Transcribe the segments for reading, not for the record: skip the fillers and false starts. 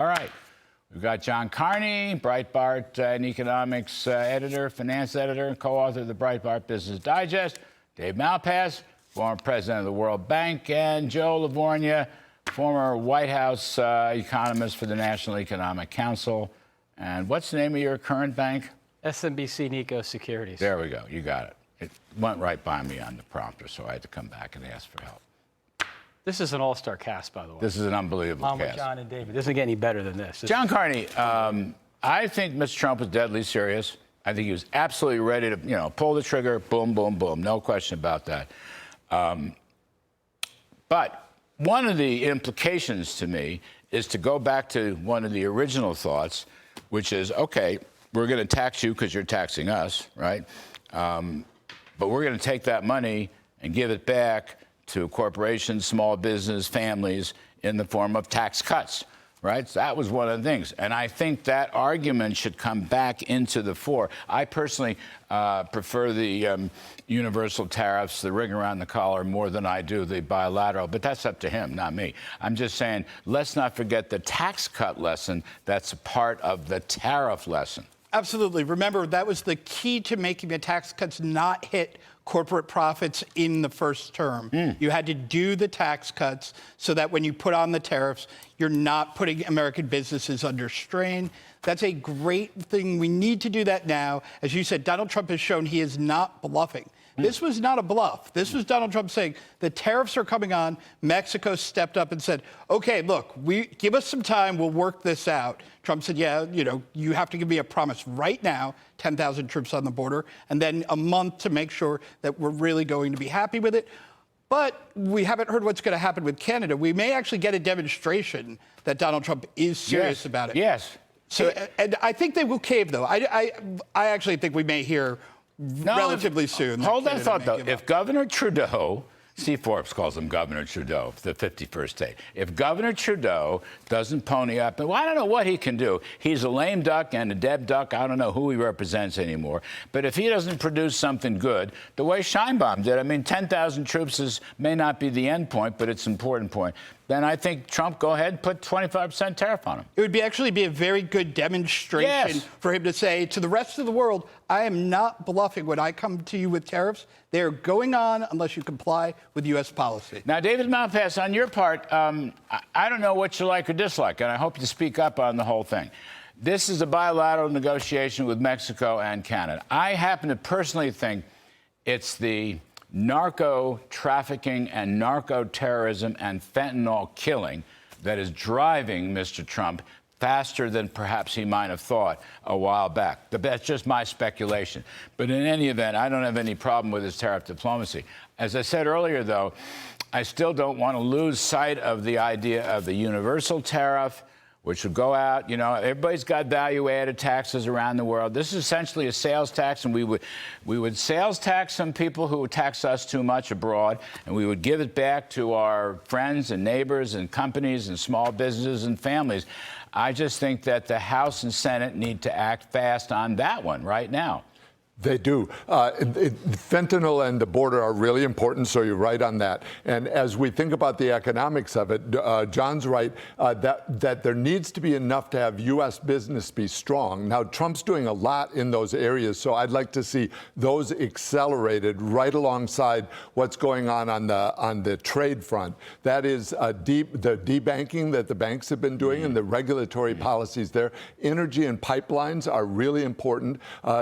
All right. We've got John Carney, Breitbart and economics editor, finance editor, and co-author of the Breitbart Business Digest. Dave Malpass, former president of the World Bank, and Joe LaVorgna, former White House economist for the National Economic Council. And what's the name of your current bank? SMBC Nikko Securities. There we go. You got it. It went right by me on the prompter, so I had to come back and ask for help. This is an all-star cast, by the way. This is an unbelievable Along cast. with John and David. This doesn't get any better than this. John Carney, I think Mr. Trump was deadly serious. I think he was absolutely ready to, pull the trigger, boom, boom, boom. No question about that. But one of the implications to me is to go back to one of the original thoughts, which is, okay, we're going to tax you because you're taxing us, right? But we're going to take that money and give it back to corporations, small business, families in the form of tax cuts, right? So that was one of the things. And I think that argument should come back into the fore. I personally prefer the universal tariffs, the ring around the collar, more than I do the bilateral. But that's up to him, not me. I'm just saying, let's not forget the tax cut lesson that's a part of the tariff lesson. Absolutely. Remember, that was the key to making the tax cuts not hit corporate profits in the first term. You had to do the tax cuts so that when you put on the tariffs, you're not putting American businesses under strain. That's a great thing. We need to do that now. As you said, Donald Trump has shown he is not bluffing. This was not a bluff. This was Donald Trump saying the tariffs are coming on. Mexico stepped up and said, okay, look, give us some time. We'll work this out. Trump said, yeah, you have to give me a promise right now, 10,000 troops on the border, and then a month to make sure that we're really going to be happy with it. But we haven't heard what's going to happen with Canada. We may actually get a demonstration that Donald Trump is serious about it. Yes. So, and I think they will cave, though. I actually think we may hear relatively soon. Hold that thought, though. If Governor Trudeau, C. Forbes calls him Governor Trudeau, the 51st state. If Governor Trudeau doesn't pony up, and I don't know what he can do. He's a lame duck and a dead duck. I don't know who he represents anymore. But if he doesn't produce something good, the way Sheinbaum did, 10,000 troops may not be the end point, but it's an important point. Then I think Trump, go ahead and put 25% tariff on him. It would actually be a very good demonstration for him to say to the rest of the world, I am not bluffing when I come to you with tariffs. They are going on unless you comply with U.S. policy. Now, David Malpass, on your part, I don't know what you like or dislike, and I hope you speak up on the whole thing. This is a bilateral negotiation with Mexico and Canada. I happen to personally think it's the narco trafficking and narco terrorism and fentanyl killing that is driving Mr. Trump faster than perhaps he might have thought a while back. That's just my speculation. But in any event, I don't have any problem with his tariff diplomacy. As I said earlier, though, I still don't want to lose sight of the idea of the universal tariff, which would go out. Everybody's got value-added taxes around the world. This is essentially a sales tax, and we would sales tax some people who would tax us too much abroad, and we would give it back to our friends and neighbors and companies and small businesses and families. I just think that the House and Senate need to act fast on that one right now. They do. Fentanyl and the border are really important, so you're right on that. And as we think about the economics of it, John's right that there needs to be enough to have U.S. business be strong. Now, Trump's doing a lot in those areas, so I'd like to see those accelerated right alongside what's going on the trade front. That is the debanking that the banks have been doing and the regulatory policies there. Energy and pipelines are really important.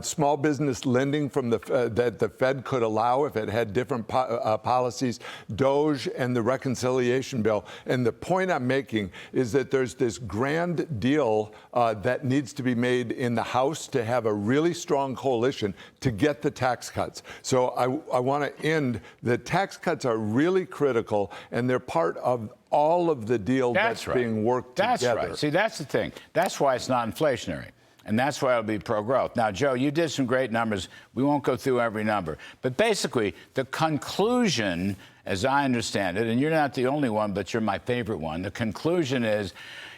Small business lending from that the Fed could allow if it had different policies, DOGE and the reconciliation bill. And the point I'm making is that there's this grand deal that needs to be made in the House to have a really strong coalition to get the tax cuts. So I want to end. The tax cuts are really critical, and they're part of all of the deal that's being worked together. That's right. See, that's the thing. That's why it's not inflationary. And that's why it'll be pro-growth. Now, Joe, you did some great numbers. We won't go through every number. But basically, the conclusion, as I understand it, and you're not the only one, but you're my favorite one, the conclusion is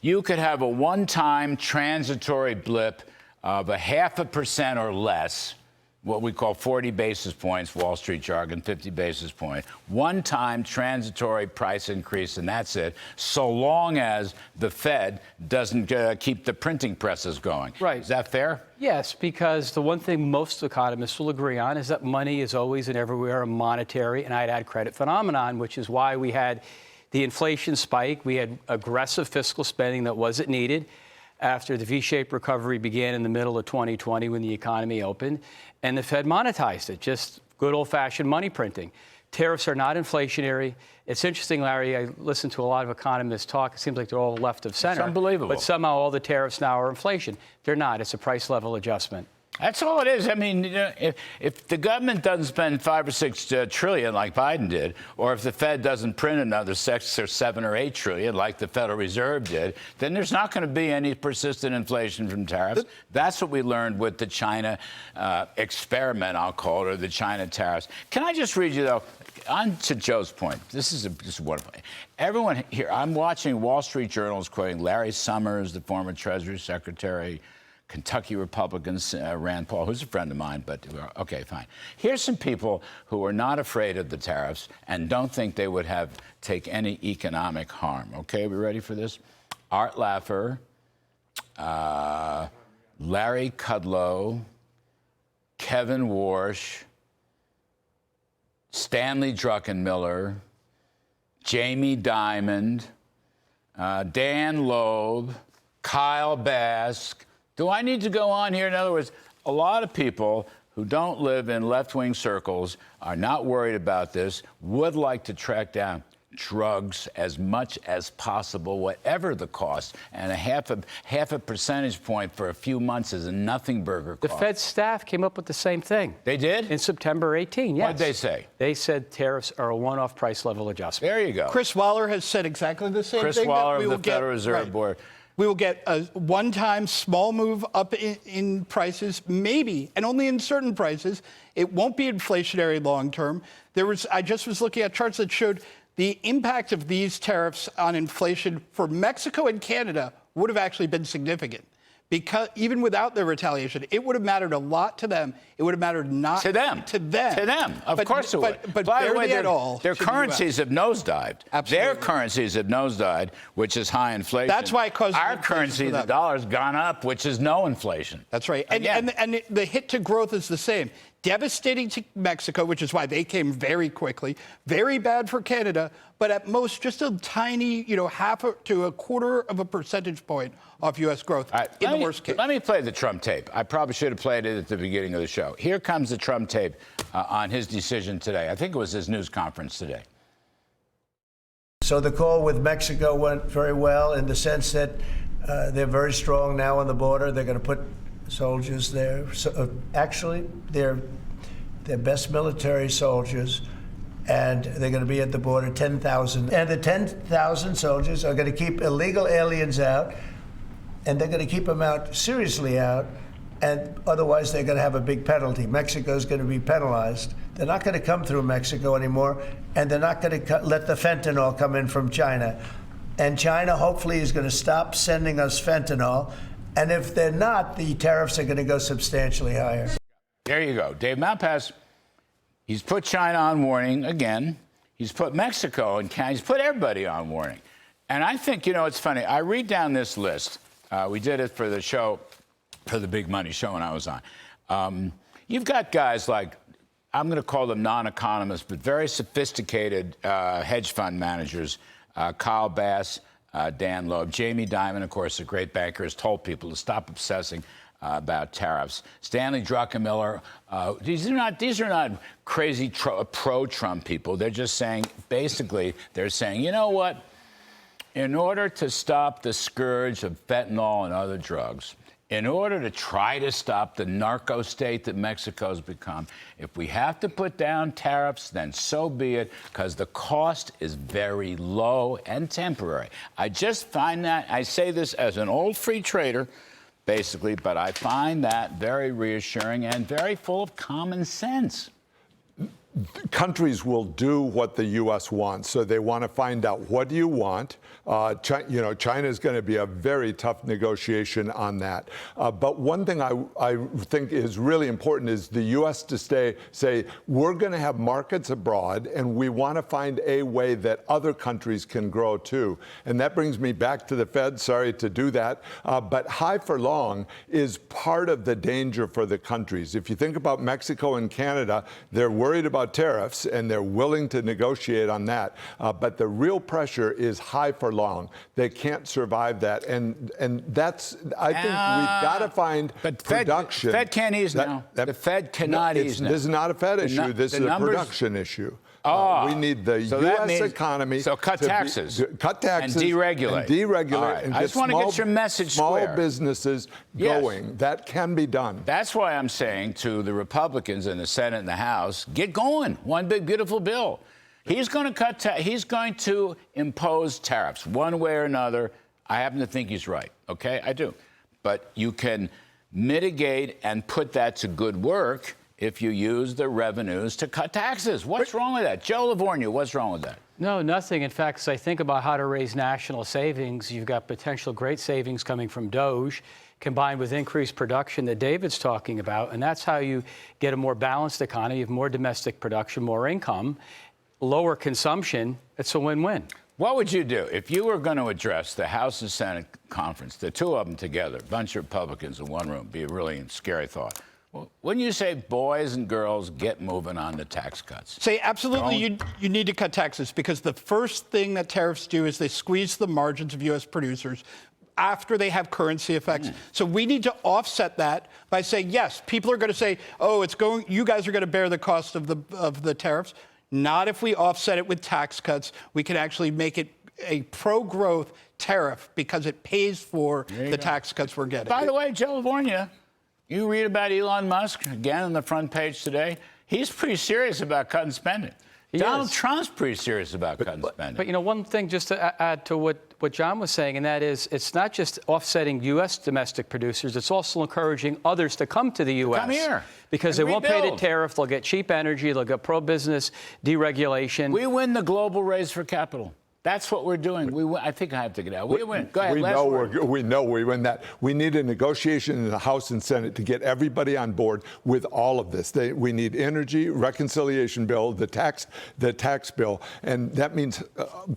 you could have a one-time transitory blip of 0.5% or less what we call 40 basis points, Wall Street jargon, 50 basis point, one-time transitory price increase, and that's it, so long as the Fed doesn't keep the printing presses going. Right. Is that fair? Yes, because the one thing most economists will agree on is that money is always and everywhere a monetary, and I'd add credit phenomenon, which is why we had the inflation spike. We had aggressive fiscal spending that wasn't needed after the V-shaped recovery began in the middle of 2020 when the economy opened, and the Fed monetized it, just good old-fashioned money printing. Tariffs are not inflationary. It's interesting, Larry, I listen to a lot of economists talk. It seems like they're all left of center. It's unbelievable. But somehow all the tariffs now are inflation. They're not. It's a price level adjustment. That's all it is. I mean, if the government doesn't spend 5 or 6 trillion like Biden did, or if the Fed doesn't print another 6 or 7 or 8 trillion like the Federal Reserve did, then there's not going to be any persistent inflation from tariffs. That's what we learned with the China experiment, I'll call it, or the China tariffs. Can I just read you, though, on to Joe's point? This is just wonderful. Everyone here, I'm watching Wall Street Journal quoting Larry Summers, the former Treasury Secretary, Kentucky Republicans, Rand Paul, who's a friend of mine, but okay, fine. Here's some people who are not afraid of the tariffs and don't think they would take any economic harm. Okay, we ready for this? Art Laffer, Larry Kudlow, Kevin Warsh, Stanley Druckenmiller, Jamie Dimon, Dan Loeb, Kyle Bass. Do I need to go on here? In other words, a lot of people who don't live in left-wing circles are not worried about this, would like to track down drugs as much as possible, whatever the cost, and half a percentage point for a few months is a nothing burger cost. The Fed staff came up with the same thing. They did? In September 18, yes. What did they say? They said tariffs are a one-off price level adjustment. There you go. Chris Waller has said exactly the same thing. Chris Waller of the Federal Reserve Board. We will get a one-time small move up in prices, maybe, and only in certain prices. It won't be inflationary long-term. I just was looking at charts that showed the impact of these tariffs on inflation for Mexico and Canada would have actually been significant. Because even without their retaliation, it would have mattered a lot to them. It would have mattered not to them. To them. To them. Of course it would. But by the way, their to currencies have nosedived. Absolutely. Their currencies have nosedived, which is high inflation. That's why it caused our currency, the dollar's gone up, which is no inflation. That's right. And the hit to growth is the same. Devastating to Mexico, which is why they came very quickly. Very bad for Canada, but at most just a tiny, half to a quarter of a percentage point off U.S. growth in the worst case. Let me play the Trump tape. I probably should have played it at the beginning of the show. Here comes the Trump tape on his decision today. I think it was his news conference today. So the call with Mexico went very well in the sense that they're very strong now on the border. They're going to put soldiers there. So, actually, they're best military soldiers, and they're going to be at the border, 10,000. And the 10,000 soldiers are going to keep illegal aliens out, and they're going to keep them out, seriously out, and otherwise they're going to have a big penalty. Mexico's going to be penalized. They're not going to come through Mexico anymore, and they're not going to let the fentanyl come in from China. And China hopefully is going to stop sending us fentanyl. And if they're not, the tariffs are going to go substantially higher. There you go. Dave Malpass, he's put China on warning again. He's put Mexico and Canada, he's put everybody on warning. And I think, it's funny. I read down this list. We did it for the show, for the Big Money show when I was on. You've got guys like, I'm going to call them non-economists, but very sophisticated hedge fund managers, Kyle Bass, Dan Loeb. Jamie Dimon, of course, a great banker, has told people to stop obsessing about tariffs. Stanley Druckenmiller. These are not crazy pro-Trump people. They're just saying, basically, they're saying, you know what? In order to stop the scourge of fentanyl and other drugs, in order to try to stop the narco state that Mexico's become, if we have to put down tariffs, then so be it, because the cost is very low and temporary. I just find that, I say this as an old free trader, basically, but I find that very reassuring and very full of common sense. countries will do what the U.S. wants. So they want to find out, what do you want? China is going to be a very tough negotiation on that. But one thing I think is really important is the U.S. to say, we're going to have markets abroad, and we want to find a way that other countries can grow too. And that brings me back to the Fed. Sorry to do that. But high for long is part of the danger for the countries. If you think about Mexico and Canada, they're worried about tariffs, and they're willing to negotiate on that. But the real pressure is high for long. They can't survive that, and that's, I think we've got to find production. Fed can't ease now. The Fed cannot ease now. This is not a Fed issue. This is a production issue. We need the U.S. economy. So cut taxes. Cut taxes. And deregulate. And deregulate. Right. And I just want to get your message small square. businesses going. That can be done. That's why I'm saying to the Republicans in the Senate and the House, get going. One big, beautiful bill. He's going to he's going to impose tariffs one way or another. I happen to think he's right. Okay, I do. But you can mitigate and put that to good work if you use the revenues to cut taxes. What's wrong with that? Joe LaVorgna, what's wrong with that? No, nothing. In fact, as I think about how to raise national savings, you've got potential great savings coming from Doge, combined with increased production that David's talking about. And that's how you get a more balanced economy. You have more domestic production, more income, lower consumption. It's a win-win. What would you do if you were going to address the House and Senate conference, the two of them together, a bunch of Republicans in one room? Be a really scary thought. Well, wouldn't you say, boys and girls, get moving on the tax cuts? Say, absolutely, you need to cut taxes, because the first thing that tariffs do is they squeeze the margins of U.S. producers after they have currency effects. So we need to offset that by saying, yes, people are going to say, oh, you guys are going to bear the cost of the tariffs. Not if we offset it with tax cuts. We can actually make it a pro-growth tariff because it pays for the tax cuts we're getting. By the way, Joe LaVorgna, you read about Elon Musk, again on the front page today. He's pretty serious about cutting spending. Donald Trump's pretty serious about cutting spending. But, you know, one thing just to add to what John was saying, and that is it's not just offsetting U.S. domestic producers, it's also encouraging others to come to the U.S. Come here. Because they won't pay the tariff, they'll get cheap energy, they'll get pro-business deregulation. We win the global race for capital. That's what we're doing. I think I have to get out. We win. Go ahead. We know we win that. We need a negotiation in the House and Senate to get everybody on board with all of this. We need energy, reconciliation bill, the tax bill, and that means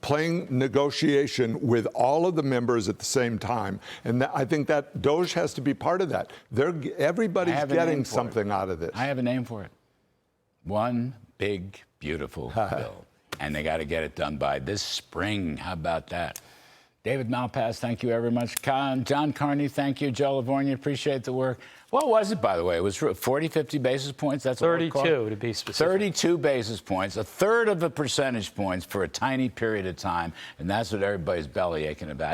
playing negotiation with all of the members at the same time. And I think that Doge has to be part of that. Everybody's getting something out of this. I have a name for it. One big, beautiful bill. And they got to get it done by this spring. How about that? David Malpass, thank you very much. John Carney, thank you. Joe LaVorgna, appreciate the work. What was it, by the way? It was 40, 50 basis points? That's 32, to be specific. 32 basis points, a third of a percentage points for a tiny period of time. And that's what everybody's belly aching about.